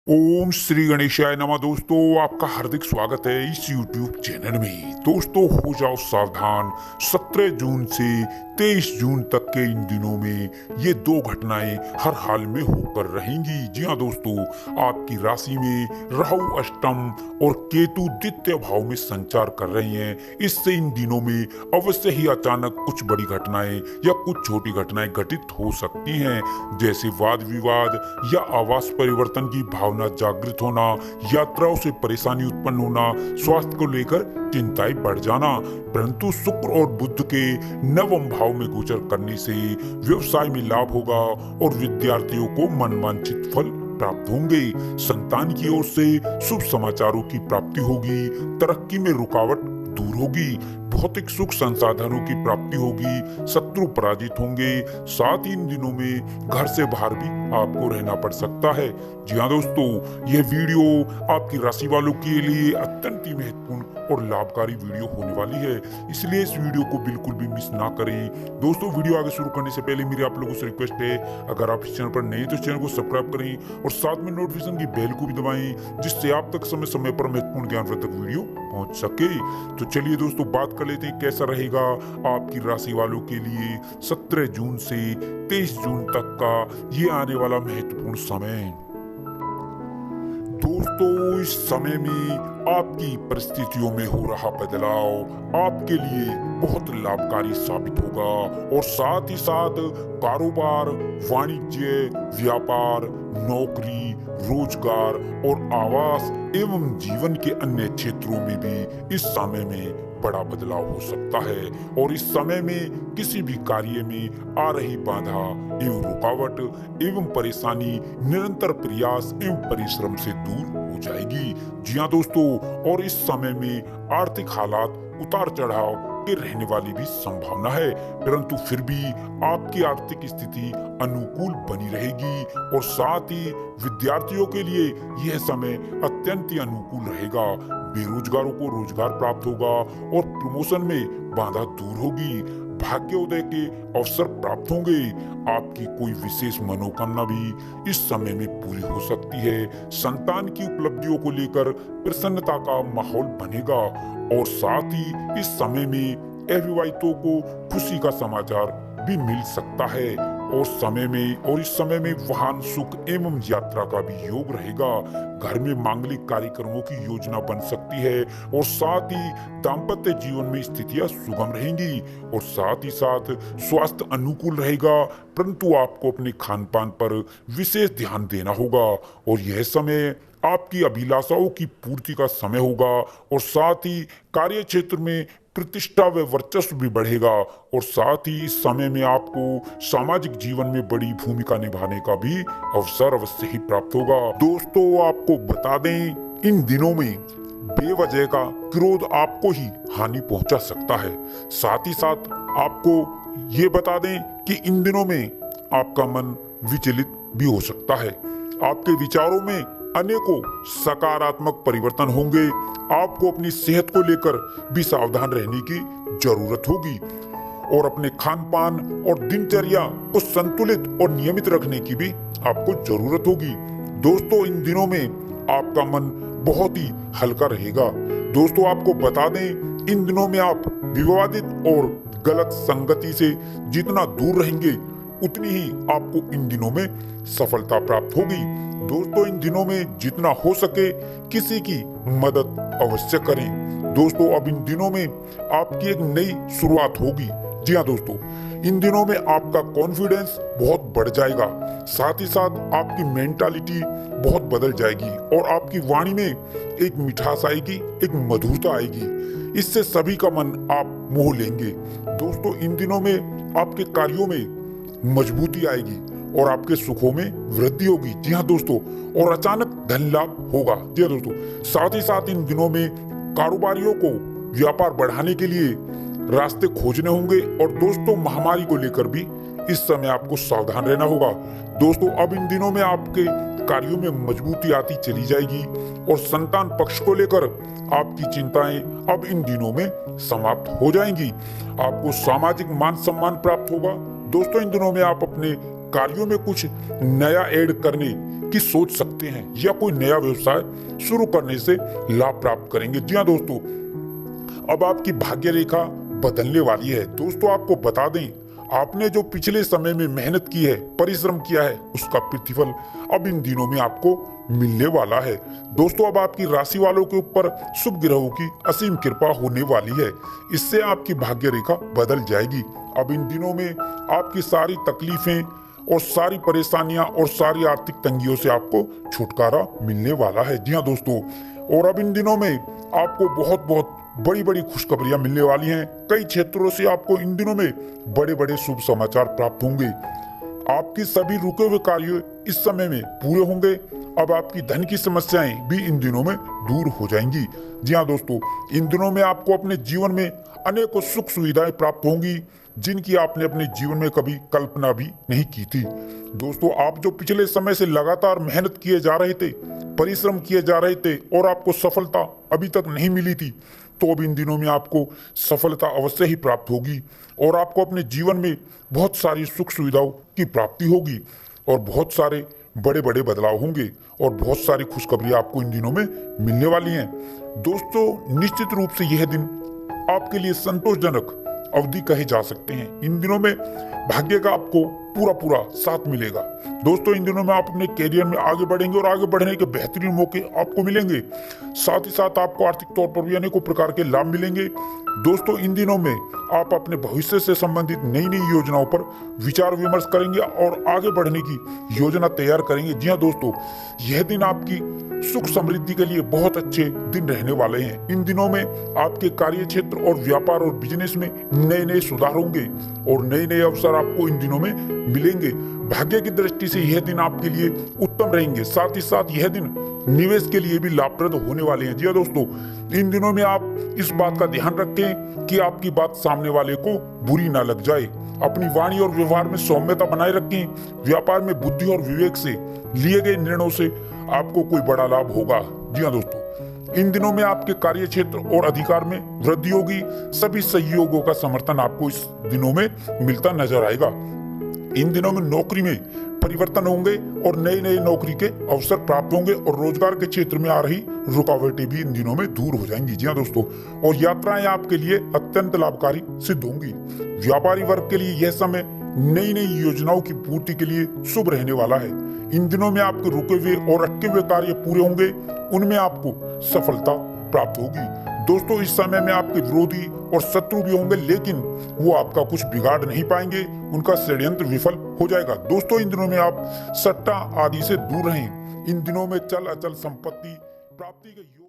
ओम श्री गणेशाय नमः। दोस्तों, आपका हार्दिक स्वागत है इस YouTube चैनल में। दोस्तों, हो जाओ सावधान, 17 जून से 23 जून तक के इन दिनों में ये दो घटनाएं हर हाल में होकर रहेंगी। जी हाँ दोस्तों, आपकी राशि में राहु अष्टम और केतु द्वितीय भाव में संचार कर रहे हैं। इससे इन दिनों में अवश्य ही अचानक कुछ बड़ी घटनाएं या कुछ छोटी घटनाएं घटित हो सकती हैं, जैसे वाद विवाद या आवास परिवर्तन की भावना जागृत होना, यात्राओं से परेशानी उत्पन्न होना, स्वास्थ्य को लेकर चिंताएं बढ़ जाना। परंतु शुक्र और बुध के नवम भाव में गोचर करने से व्यवसाय में लाभ होगा और विद्यार्थियों को मनवांछित फल प्राप्त होंगे। संतान की ओर से शुभ समाचारों की प्राप्ति होगी, तरक्की में रुकावट दूर होगी, भौतिक सुख संसाधनों की प्राप्ति होगी, शत्रु पराजित होंगे। साथ ही इन दिनों में घर से बाहर भी आपको रहना पड़ सकता है। जी हाँ दोस्तों, यह वीडियो आपकी राशि वालों के लिए अत्यंत ही महत्वपूर्ण और लाभकारी वीडियो होने वाली है, इसलिए इस वीडियो को बिल्कुल भी मिस ना करें। दोस्तों, वीडियो आगे शुरू करने से पहले मेरी आप लोगों से रिक्वेस्ट है, अगर आप इस चैनल पर नए हैं तो इस चैनल को सब्सक्राइब करें और साथ में नोटिफिकेशन की बेल को भी दबाएं, जिससे आप तक समय समय पर महत्वपूर्ण ज्ञानवर्धक वीडियो पहुंच सके। तो चलिए दोस्तों, बात कर लेते हैं कैसा रहेगा आपकी राशि वालों के लिए 17 जून से 23 जून तक का ये आने वाला महत्वपूर्ण समय। दोस्तों, इस समय में आपकी परिस्थितियों में हो रहा बदलाव आपके लिए बहुत लाभकारी साबित होगा और साथ ही साथ कारोबार, वाणिज्य, व्यापार, नौकरी, रोजगार और आवास एवं जीवन के अन्य क्षेत्रों में भी इस समय में बड़ा बदलाव हो सकता है और इस समय में किसी भी कार्य में आ रही बाधा एवं रुकावट एवं परेशानी निरंतर प्रयास एवं परिश्रम से दूर हो जाएगी। जी हाँ दोस्तों, और इस समय में आर्थिक हालात उतार चढ़ाव के रहने वाली भी संभावना है, परंतु फिर भी आपकी आर्थिक स्थिति अनुकूल बनी रहेगी और साथ ही विद्यार्थियों के लिए यह समय अत्यंत ही अनुकूल रहेगा। बेरोजगारों को रोजगार प्राप्त होगा और प्रमोशन में बाधा दूर होगी, भाग्योदय के अवसर प्राप्त होंगे। आपकी कोई विशेष मनोकामना भी इस समय में पूरी हो सकती है। संतान की उपलब्धियों को लेकर प्रसन्नता का माहौल बनेगा और साथ ही इस समय में अविवाहितों को खुशी का समाचार भी मिल सकता है और इस समय में वाहन सुख एवं यात्रा का भी योग रहेगा। घर में मांगलिक कार्यक्रमों की योजना बन सकती है और साथ ही दाम्पत्य जीवन में स्थितियां सुगम रहेंगी और साथ ही साथ स्वास्थ्य अनुकूल रहेगा, परंतु आपको अपने खान पान पर विशेष ध्यान देना होगा और यह समय आपकी अभिलाषाओं की पूर्ति का समय होगा और साथ ही कार्य क्षेत्र में प्रतिष्ठा व वर्चस्व भी बढ़ेगा और साथ ही इस समय में आपको सामाजिक जीवन में बड़ी भूमिका निभाने का भी अवसर अवश्य ही प्राप्त होगा। दोस्तों, आपको बता दें, इन दिनों में बेवजह का क्रोध आपको ही हानि पहुंचा सकता है। साथ ही साथ आपको ये बता दें कि इन दिनों में आपका मन विचलित भी हो सकता है। आपके विचारों में अनेकों सकारात्मक परिवर्तन होंगे। आपको अपनी सेहत को लेकर भी सावधान रहने की जरूरत होगी और अपने खान पान और दिनचर्या को संतुलित और नियमित रखने की भी आपको जरूरत होगी। दोस्तों, इन दिनों में आपका मन बहुत ही हल्का रहेगा। दोस्तों, आपको बता दें, इन दिनों में आप विवादित और गलत संगति से जितना दूर रहेंगे उतनी ही आपको इन दिनों में सफलता प्राप्त होगी। दोस्तों, इन दिनों में जितना हो सके किसी की मदद अवश्य करें। दोस्तों, अब इन दिनों में आपकी एक नई शुरुआत होगी। जी हाँ दोस्तों, इन दिनों में आपका कॉन्फिडेंस बहुत बढ़ जाएगा, साथ ही साथ आपकी मेंटालिटी बहुत बदल जाएगी और आपकी वाणी में एक मिठास आएगी, एक मधुरता आएगी। इससे सभी का मन आप मोह लेंगे। दोस्तों, इन दिनों में आपके कार्यों में मजबूती आएगी और आपके सुखों में वृद्धि होगी। जी हाँ दोस्तों, और अचानक धन लाभ होगा। जी हाँ दोस्तों, साथ ही साथ इन दिनों में कारोबारियों को व्यापार बढ़ाने के लिए रास्ते खोजने होंगे और दोस्तों, महामारी को लेकर भी इस समय आपको सावधान रहना होगा। दोस्तों, अब इन दिनों में आपके कार्यों में मजबूती आती चली जाएगी और संतान पक्ष को लेकर आपकी चिंताएं अब इन दिनों में समाप्त हो जाएंगी। आपको सामाजिक मान सम्मान प्राप्त होगा। दोस्तों, इन दिनों में आप अपने कार्यों में कुछ नया ऐड करने की सोच सकते हैं या कोई नया व्यवसाय शुरू करने से लाभ प्राप्त करेंगे। जी हाँ दोस्तों, अब आपकी भाग्य रेखा बदलने वाली है। दोस्तों आपको बता दें, आपने जो पिछले समय में मेहनत की है, परिश्रम किया है, उसका प्रतिफल अब इन दिनों में आपको मिलने वाला है। दोस्तों अब आपकी राशि वालों के ऊपर शुभ ग्रहों की असीम कृपा होने वाली है। इससे आपकी भाग्य रेखा बदल जाएगी। अब इन दिनों में आपकी सारी तकलीफें और सारी परेशानियां और सारी आर्थिक तंगियों से आपको छुटकारा मिलने वाला है। जी हाँ दोस्तों, और अब इन दिनों में आपको बहुत बहुत बड़ी बड़ी खुशखबरियां मिलने वाली हैं। कई क्षेत्रों से आपको इन दिनों में बड़े बड़े शुभ समाचार प्राप्त होंगे। आपकी सभी रुके हुए कार्य इस समय में पूरे होंगे। अब आपकी धन की समस्याएं भी इन दिनों में दूर हो जाएंगी। जी हाँ दोस्तों, इन दिनों में आपको अपने जीवन में अनेकों सुख सुविधाएं प्राप्त होंगी जिनकी आपने अपने जीवन में कभी कल्पना भी नहीं की थी। दोस्तों आप जो पिछले समय से लगातार मेहनत किए जा रहे थे, परिश्रम किए जा रहे थे और आपको सफलता अभी तक नहीं मिली थी, तो अब इन दिनों में आपको सफलता अवश्य ही प्राप्त होगी और आपको अपने जीवन में बहुत सारी सुख सुविधाओं की प्राप्ति होगी और बहुत सारे बड़े बड़े बदलाव होंगे और बहुत सारी खुशखबरियां आपको इन दिनों में मिलने वाली हैं। दोस्तों निश्चित रूप से यह दिन आपके लिए संतोषजनक अवधि कहे जा सकते हैं। इन दिनों में भाग्य का आपको पूरा पूरा साथ मिलेगा। दोस्तों इन दिनों में आप अपने कैरियर में आगे बढ़ेंगे और आगे बढ़ने के बेहतरीन मौके आपको मिलेंगे। साथ ही साथ आपको आर्थिक तौर पर भी अनेकों प्रकार के लाभ मिलेंगे। दोस्तों इन दिनों में आप अपने भविष्य से संबंधित नई नई योजनाओं पर विचार विमर्श करेंगे और आगे बढ़ने की योजना तैयार करेंगे। जी हाँ दोस्तों, यह दिन आपकी सुख समृद्धि के लिए बहुत अच्छे दिन रहने वाले हैं। इन दिनों में आपके कार्य क्षेत्र और व्यापार और बिजनेस में नए नए सुधार होंगे और नए नए अवसर आपको इन दिनों में मिलेंगे। भाग्य की दृष्टि से यह दिन आपके लिए उत्तम रहेंगे। साथ ही साथ यह दिन निवेश के लिए भी लाभप्रद होने वाले हैं। जी हाँ दोस्तों, इन दिनों में आप इस बात का ध्यान रखें कि आपकी बात सामने वाले को बुरी ना लग जाए। अपनी वाणी और व्यवहार में सौम्यता बनाए रखें। व्यापार में बुद्धि और विवेक से लिए गए निर्णयों से आपको कोई बड़ा लाभ होगा। जी हाँ दोस्तों, इन दिनों में आपके कार्य क्षेत्र और अधिकार में वृद्धि होगी। सभी सहयोगों का समर्थन आपको इस दिनों में मिलता नजर आएगा। इन दिनों में नौकरी में परिवर्तन होंगे और नए नए नौकरी के अवसर प्राप्त होंगे और रोजगार के क्षेत्र में आ रही रुकावटें भी इन दिनों में दूर हो जाएंगी। जी हाँ दोस्तों, और यात्राएं आपके लिए अत्यंत लाभकारी सिद्ध होंगी। व्यापारी वर्ग के लिए यह समय नई नई योजनाओं की पूर्ति के लिए शुभ रहने वाला है। इन दिनों में आपके रुके हुए और अटके हुए कार्य पूरे होंगे, उनमें आपको सफलता प्राप्त होगी। दोस्तों इस समय में आपके विरोधी और शत्रु भी होंगे, लेकिन वो आपका कुछ बिगाड़ नहीं पाएंगे, उनका षड्यंत्र विफल हो जाएगा। दोस्तों इन दिनों में आप सट्टा आदि से दूर रहें। इन दिनों में चल अचल संपत्ति प्राप्ति के योग